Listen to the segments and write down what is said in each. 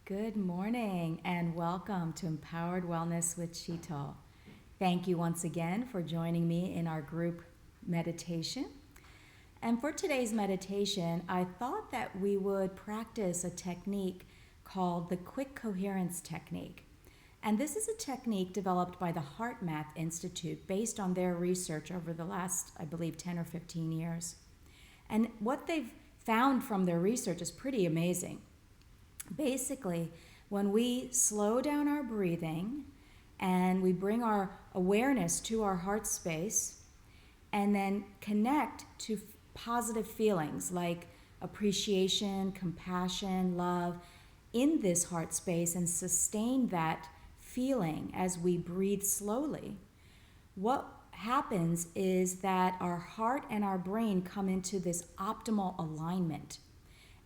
Good morning and welcome to Empowered Wellness with Sheetal. Thank you once again for joining me in our group meditation. And for today's meditation, I thought that we would practice a technique called the Quick Coherence technique. And this is a technique developed by the Heart Institute based on their research over the last, I believe, 10 or 15 years. And what they've found from their research is pretty amazing. Basically, when we slow down our breathing and we bring our awareness to our heart space and then connect to positive feelings like appreciation, compassion, love in this heart space and sustain that feeling as we breathe slowly, what happens is that our heart and our brain come into this optimal alignment.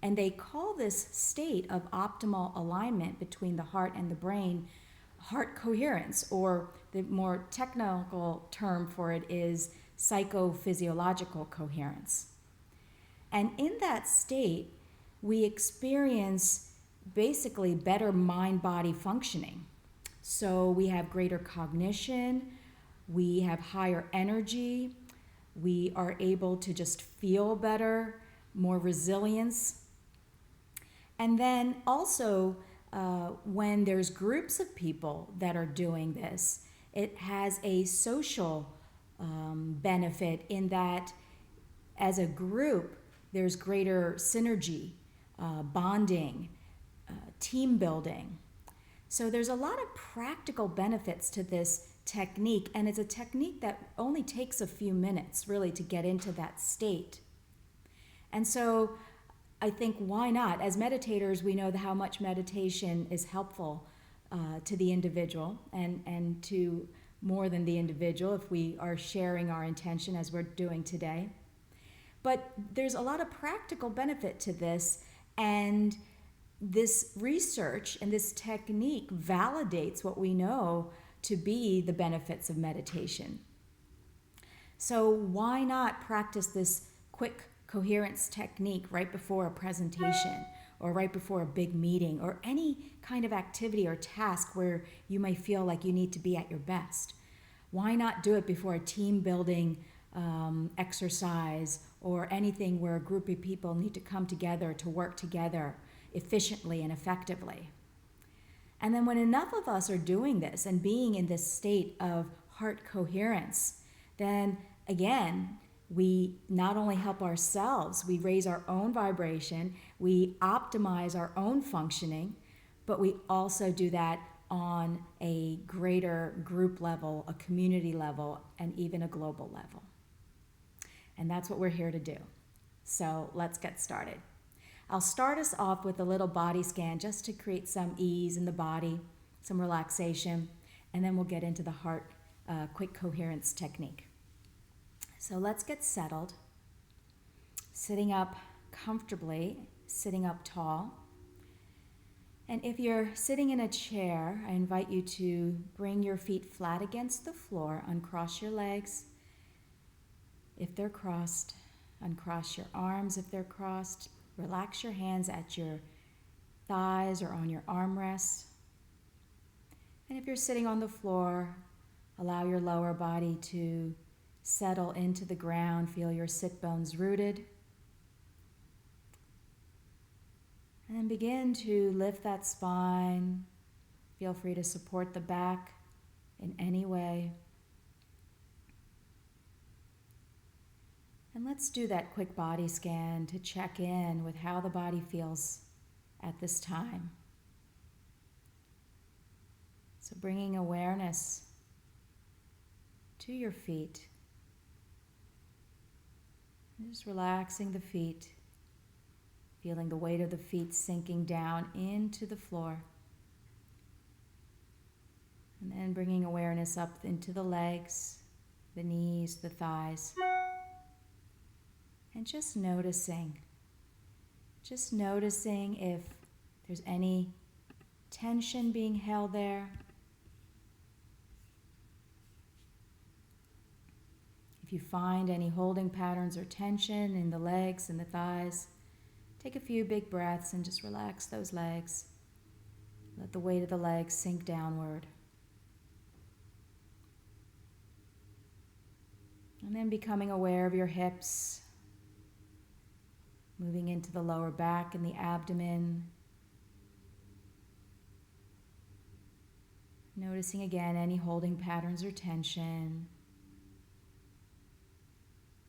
And they call this state of optimal alignment between the heart and the brain heart coherence, or the more technical term for it is psychophysiological coherence. And in that state, we experience basically better mind-body functioning. So we have greater cognition, we have higher energy, we are able to just feel better, more resilience. And then also, when there's groups of people that are doing this, it has a social benefit in that as a group, there's greater synergy, bonding, team building. So there's a lot of practical benefits to this technique, and it's a technique that only takes a few minutes really to get into that state. And so I think why not? As meditators, we know how much meditation is helpful to the individual and to more than the individual if we are sharing our intention as we're doing today. But there's a lot of practical benefit to this, and this research and this technique validates what we know to be the benefits of meditation. So why not practice this quick coherence technique right before a presentation or right before a big meeting or any kind of activity or task where you may feel like you need to be at your best? Why not do it before a team building exercise or anything where a group of people need to come together to work together efficiently and effectively? And then when enough of us are doing this and being in this state of heart coherence, then again, we not only help ourselves, we raise our own vibration, we optimize our own functioning, but we also do that on a greater group level, a community level, and even a global level. And that's what we're here to do. So let's get started. I'll start us off with a little body scan just to create some ease in the body, some relaxation, and then we'll get into the heart quick coherence technique. So let's get settled, sitting up comfortably, sitting up tall. And if you're sitting in a chair, I invite you to bring your feet flat against the floor, uncross your legs if they're crossed, uncross your arms if they're crossed, relax your hands at your thighs or on your armrests. And if you're sitting on the floor, allow your lower body to settle into the ground, feel your sit bones rooted. And then begin to lift that spine. Feel free to support the back in any way. And let's do that quick body scan to check in with how the body feels at this time. So bringing awareness to your feet. Just relaxing the feet, feeling the weight of the feet sinking down into the floor. And then bringing awareness up into the legs, the knees, the thighs. And just noticing if there's any tension being held there. If you find any holding patterns or tension in the legs and the thighs, take a few big breaths and just relax those legs. Let the weight of the legs sink downward. And then becoming aware of your hips, moving into the lower back and the abdomen. Noticing again any holding patterns or tension.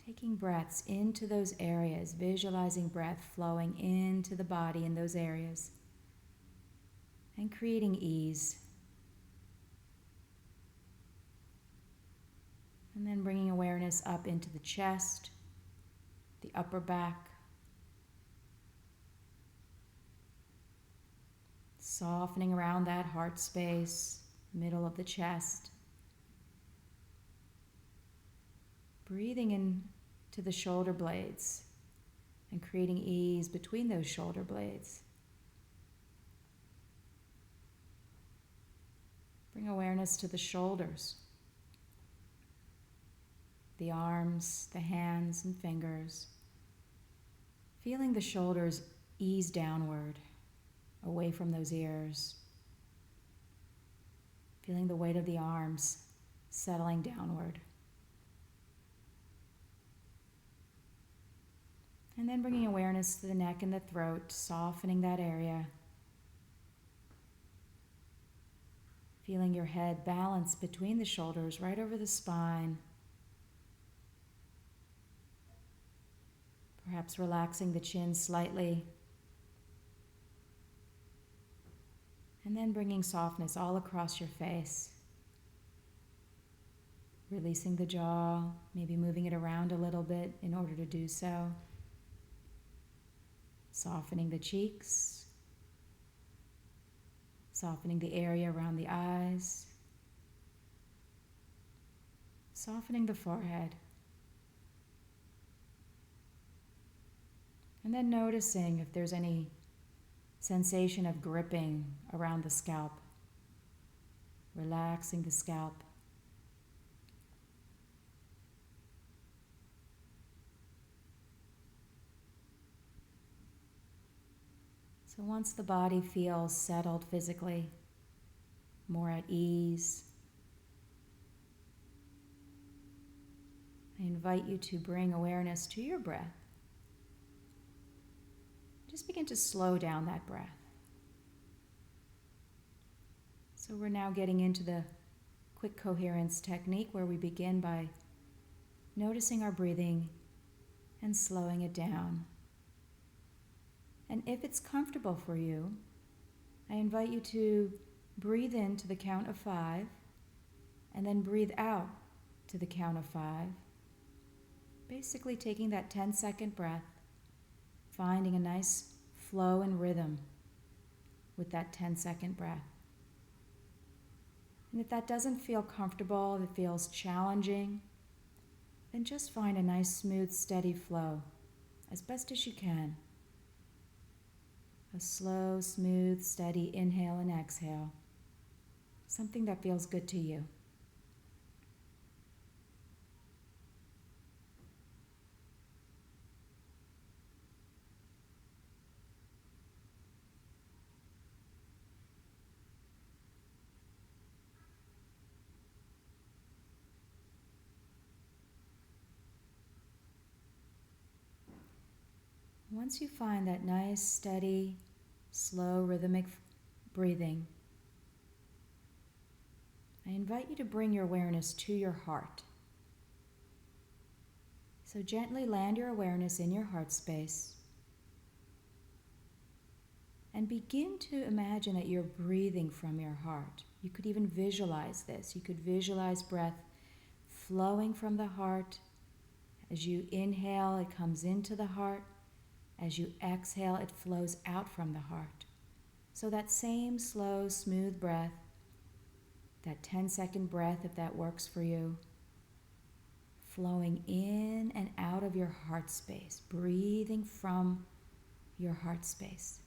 Taking breaths into those areas, visualizing breath flowing into the body in those areas, and creating ease. And then bringing awareness up into the chest, the upper back, softening around that heart space, middle of the chest. Breathing into the shoulder blades and creating ease between those shoulder blades. Bring awareness to the shoulders, the arms, the hands and fingers. Feeling the shoulders ease downward, away from those ears. Feeling the weight of the arms settling downward. And then bringing awareness to the neck and the throat, softening that area. Feeling your head balance between the shoulders, right over the spine. Perhaps relaxing the chin slightly. And then bringing softness all across your face. Releasing the jaw, maybe moving it around a little bit in order to do so. Softening the cheeks. Softening the area around the eyes. Softening the forehead. And then noticing if there's any sensation of gripping around the scalp. Relaxing the scalp. So once the body feels settled physically, more at ease, I invite you to bring awareness to your breath. Just begin to slow down that breath. So we're now getting into the quick coherence technique where we begin by noticing our breathing and slowing it down. And if it's comfortable for you, I invite you to breathe in to the count of 5 and then breathe out to the count of 5. Basically taking that 10-second breath, finding a nice flow and rhythm with that 10-second breath. And if that doesn't feel comfortable, if it feels challenging, then just find a nice, smooth, steady flow as best as you can. A slow, smooth, steady inhale and exhale. Something that feels good to you. Once you find that nice, steady, slow, rhythmic breathing, I invite you to bring your awareness to your heart. So gently land your awareness in your heart space and begin to imagine that you're breathing from your heart. You could even visualize this. You could visualize breath flowing from the heart. As you inhale, it comes into the heart. As you exhale, it flows out from the heart. So that same slow, smooth breath, that 10-second breath, if that works for you, flowing in and out of your heart space, breathing from your heart space.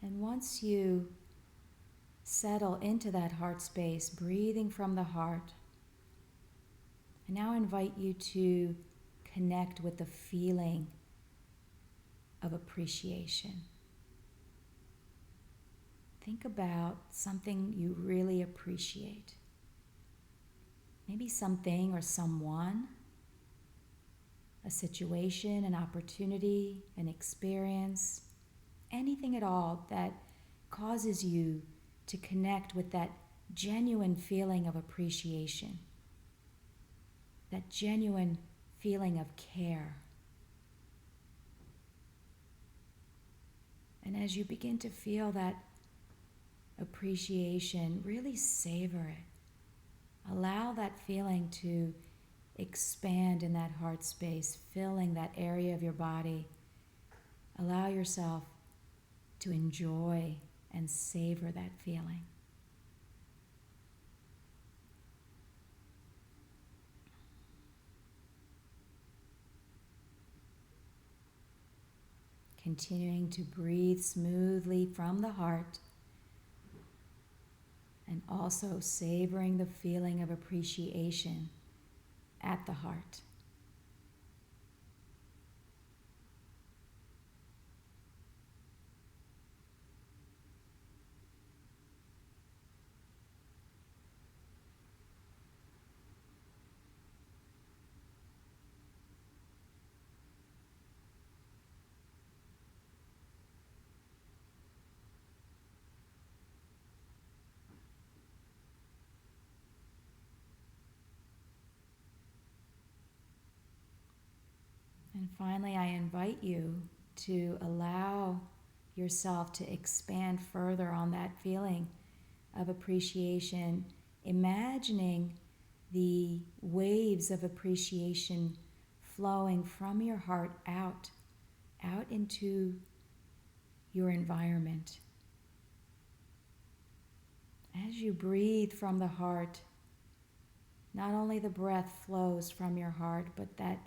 And once you settle into that heart space, breathing from the heart, I now invite you to connect with the feeling of appreciation. Think about something you really appreciate. Maybe something or someone, a situation, an opportunity, an experience, anything at all that causes you to connect with that genuine feeling of appreciation, that genuine feeling of care. And as you begin to feel that appreciation, really savor it. Allow that feeling to expand in that heart space, filling that area of your body. Allow yourself to enjoy and savor that feeling. Continuing to breathe smoothly from the heart, and also savoring the feeling of appreciation at the heart. And finally, I invite you to allow yourself to expand further on that feeling of appreciation, imagining the waves of appreciation flowing from your heart out into your environment. As you breathe from the heart, not only the breath flows from your heart, but that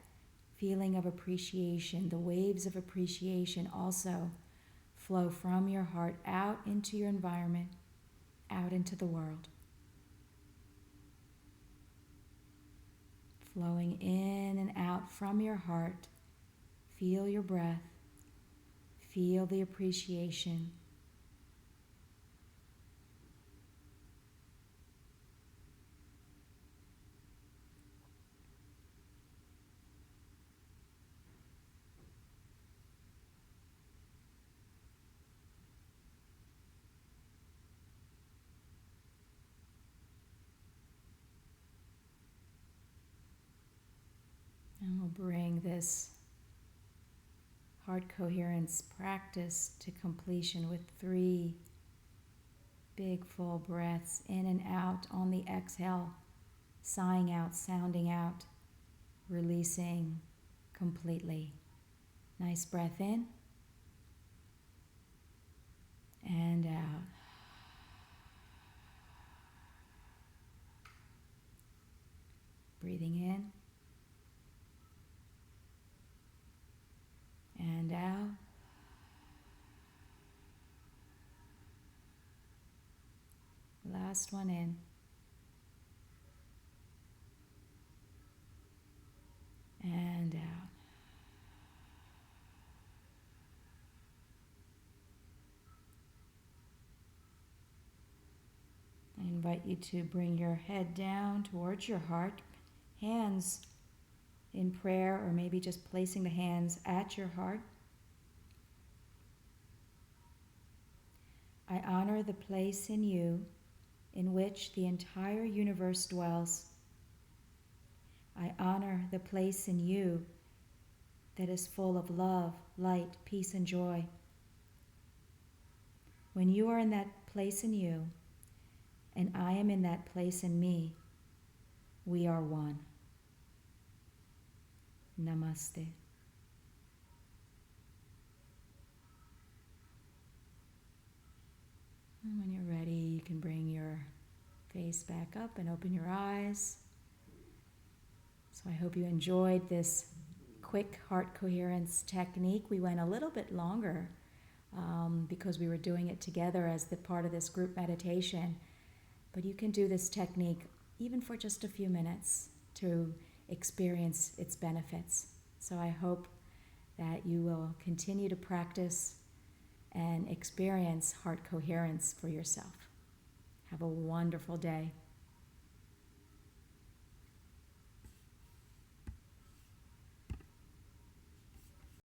feeling of appreciation, the waves of appreciation also flow from your heart out into your environment, out into the world. Flowing in and out from your heart, feel your breath, feel the appreciation. And we'll bring this Heart Coherence practice to completion with 3 big full breaths in and out on the exhale, sighing out, sounding out, releasing completely. Nice breath in and out. Breathing in and out. Last one in. And out. I invite you to bring your head down towards your heart, hands in prayer, or maybe just placing the hands at your heart. I honor the place in you in which the entire universe dwells. I honor the place in you that is full of love, light, peace, and joy. When you are in that place in you, and I am in that place in me, we are one. Namaste. And when you're ready, you can bring your face back up and open your eyes. So I hope you enjoyed this quick heart coherence technique. We went a little bit longer because we were doing it together as the part of this group meditation. But you can do this technique even for just a few minutes to experience its benefits. So I hope that you will continue to practice and experience heart coherence for yourself. Have a wonderful day.